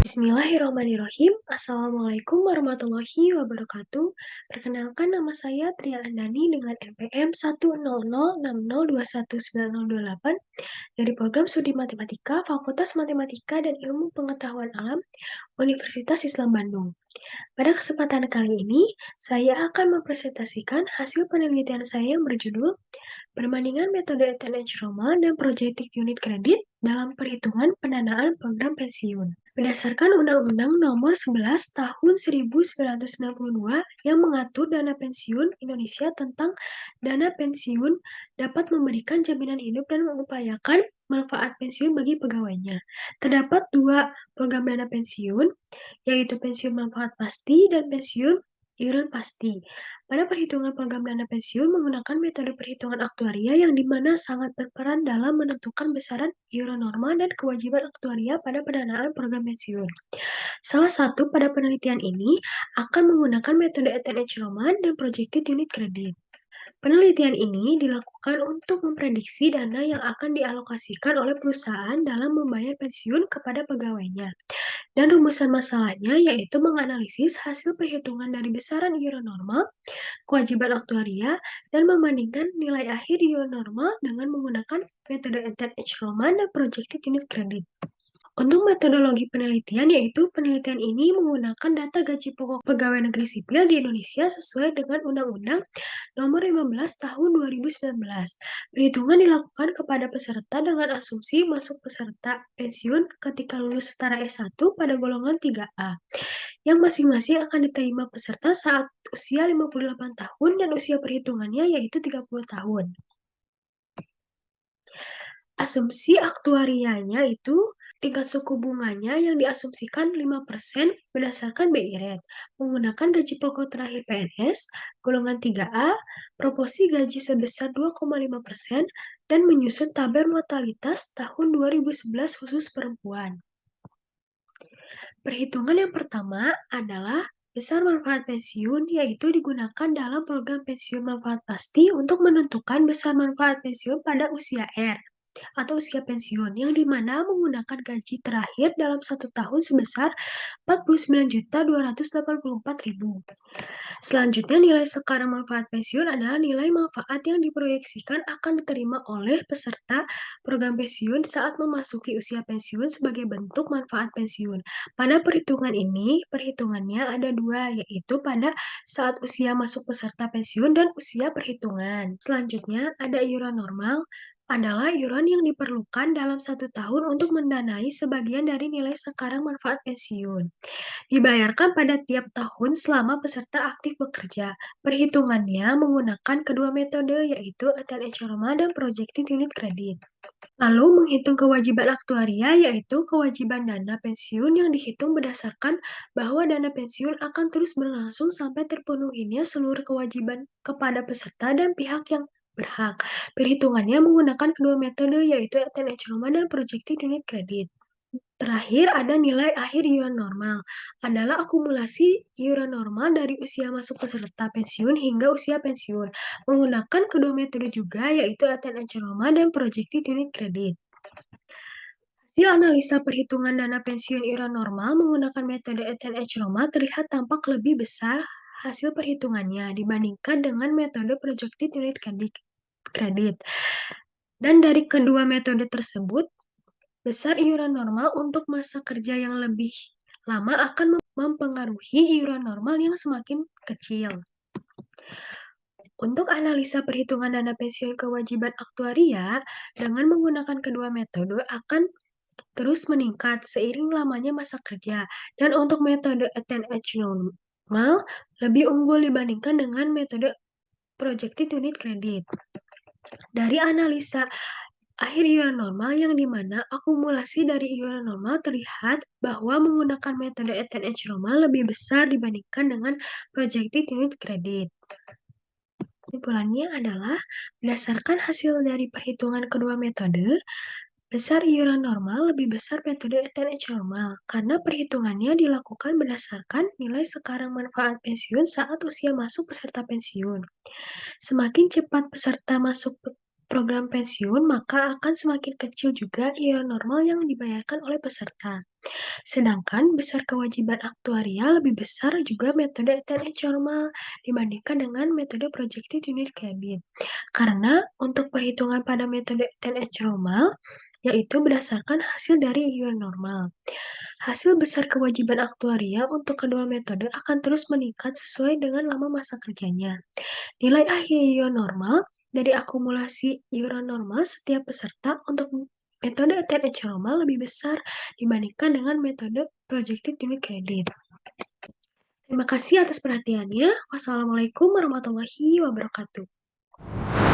Bismillahirrahmanirrahim. Assalamualaikum warahmatullahi wabarakatuh. Perkenalkan nama saya Tria Andani dengan NPM 10060219028 dari program Studi Matematika Fakultas Matematika dan Ilmu Pengetahuan Alam Universitas Islam Bandung. Pada kesempatan kali ini, saya akan mempresentasikan hasil penelitian saya yang berjudul Perbandingan metode ETH Roma dan Projected Unit Credit dalam perhitungan pendanaan program pensiun. Berdasarkan Undang-Undang Nomor 11 Tahun 1992 yang mengatur dana pensiun Indonesia tentang dana pensiun dapat memberikan jaminan hidup dan mengupayakan manfaat pensiun bagi pegawainya. Terdapat dua program dana pensiun, yaitu pensiun manfaat pasti dan pensiun iuran pasti. Pada perhitungan program dana pensiun menggunakan metode perhitungan aktuaria yang dimana sangat berperan dalam menentukan besaran iuran normal dan kewajiban aktuaria pada pendanaan program pensiun. Salah satu pada penelitian ini akan menggunakan metode ETH Roma dan Projected Unit Credit. Penelitian ini dilakukan untuk memprediksi dana yang akan dialokasikan oleh perusahaan dalam membayar pensiun kepada pegawainya. Dan rumusan masalahnya yaitu menganalisis hasil perhitungan dari besaran iuran normal, kewajiban aktuaria, dan membandingkan nilai akhir iuran normal dengan menggunakan metode ETH Roma dan Projected Unit Credit. Untuk metodologi penelitian, yaitu penelitian ini menggunakan data gaji pokok pegawai negeri sipil di Indonesia sesuai dengan Undang-Undang Nomor 15 Tahun 2019. Perhitungan dilakukan kepada peserta dengan asumsi masuk peserta pensiun ketika lulus setara S1 pada golongan 3A, yang masing-masing akan diterima peserta saat usia 58 tahun dan usia perhitungannya yaitu 30 tahun. Asumsi aktuarianya itu tingkat suku bunganya yang diasumsikan 5% berdasarkan BI rate, menggunakan gaji pokok terakhir PNS, golongan 3A, proporsi gaji sebesar 2,5%, dan menyusun tabel mortalitas tahun 2011 khusus perempuan. Perhitungan yang pertama adalah besar manfaat pensiun, yaitu digunakan dalam program pensiun manfaat pasti untuk menentukan besar manfaat pensiun pada usia R atau usia pensiun, yang dimana menggunakan gaji terakhir dalam 1 tahun sebesar 49.284.000. Selanjutnya, nilai sekarang manfaat pensiun adalah nilai manfaat yang diproyeksikan akan diterima oleh peserta program pensiun saat memasuki usia pensiun sebagai bentuk manfaat pensiun. Pada perhitungan ini, perhitungannya ada dua, yaitu pada saat usia masuk peserta pensiun dan usia perhitungan. Selanjutnya, ada iuran normal, adalah iuran yang diperlukan dalam 1 tahun untuk mendanai sebagian dari nilai sekarang manfaat pensiun. Dibayarkan pada tiap tahun selama peserta aktif bekerja. Perhitungannya menggunakan kedua metode, yaitu ETH Roma dan Projected Unit Credit. Lalu menghitung kewajiban aktuaria, yaitu kewajiban dana pensiun yang dihitung berdasarkan bahwa dana pensiun akan terus berlangsung sampai terpenuhinya seluruh kewajiban kepada peserta dan pihak yang berhak. Perhitungannya menggunakan kedua metode, yaitu ETH Roma dan Projected Unit Credit. Terakhir, ada nilai akhir iuran normal, adalah akumulasi iuran normal dari usia masuk peserta pensiun hingga usia pensiun, menggunakan kedua metode juga, yaitu ETH Roma dan Projected Unit Credit. Hasil analisa perhitungan dana pensiun iuran normal menggunakan metode ETH Roma terlihat tampak lebih besar hasil perhitungannya dibandingkan dengan metode Projected Unit Credit. Dan dari kedua metode tersebut, besar iuran normal untuk masa kerja yang lebih lama akan mempengaruhi iuran normal yang semakin kecil. Untuk analisa perhitungan dana pensiun kewajiban aktuaria dengan menggunakan kedua metode akan terus meningkat seiring lamanya masa kerja. Dan untuk metode ETH normal lebih unggul dibandingkan dengan metode Projected Unit Credit. Dari analisa akhir iuran normal yang dimana akumulasi dari iuran normal terlihat bahwa menggunakan metode ETH Roma lebih besar dibandingkan dengan Projected Unit Credit. Kesimpulannya adalah, berdasarkan hasil dari perhitungan kedua metode, besar iuran normal lebih besar metode ETH normal, karena perhitungannya dilakukan berdasarkan nilai sekarang manfaat pensiun saat usia masuk peserta pensiun. Semakin cepat peserta masuk program pensiun, maka akan semakin kecil juga iuran normal yang dibayarkan oleh peserta. Sedangkan besar kewajiban aktuarial lebih besar juga metode TNH normal dibandingkan dengan metode projected unit credit. Karena untuk perhitungan pada metode TNH normal, yaitu berdasarkan hasil dari iuran normal. Hasil besar kewajiban aktuarial untuk kedua metode akan terus meningkat sesuai dengan lama masa kerjanya. Nilai akhir iuran normal dari akumulasi iuran normal setiap peserta untuk metode TNH normal lebih besar dibandingkan dengan metode projected unit credit. Terima kasih atas perhatiannya. Wassalamualaikum warahmatullahi wabarakatuh.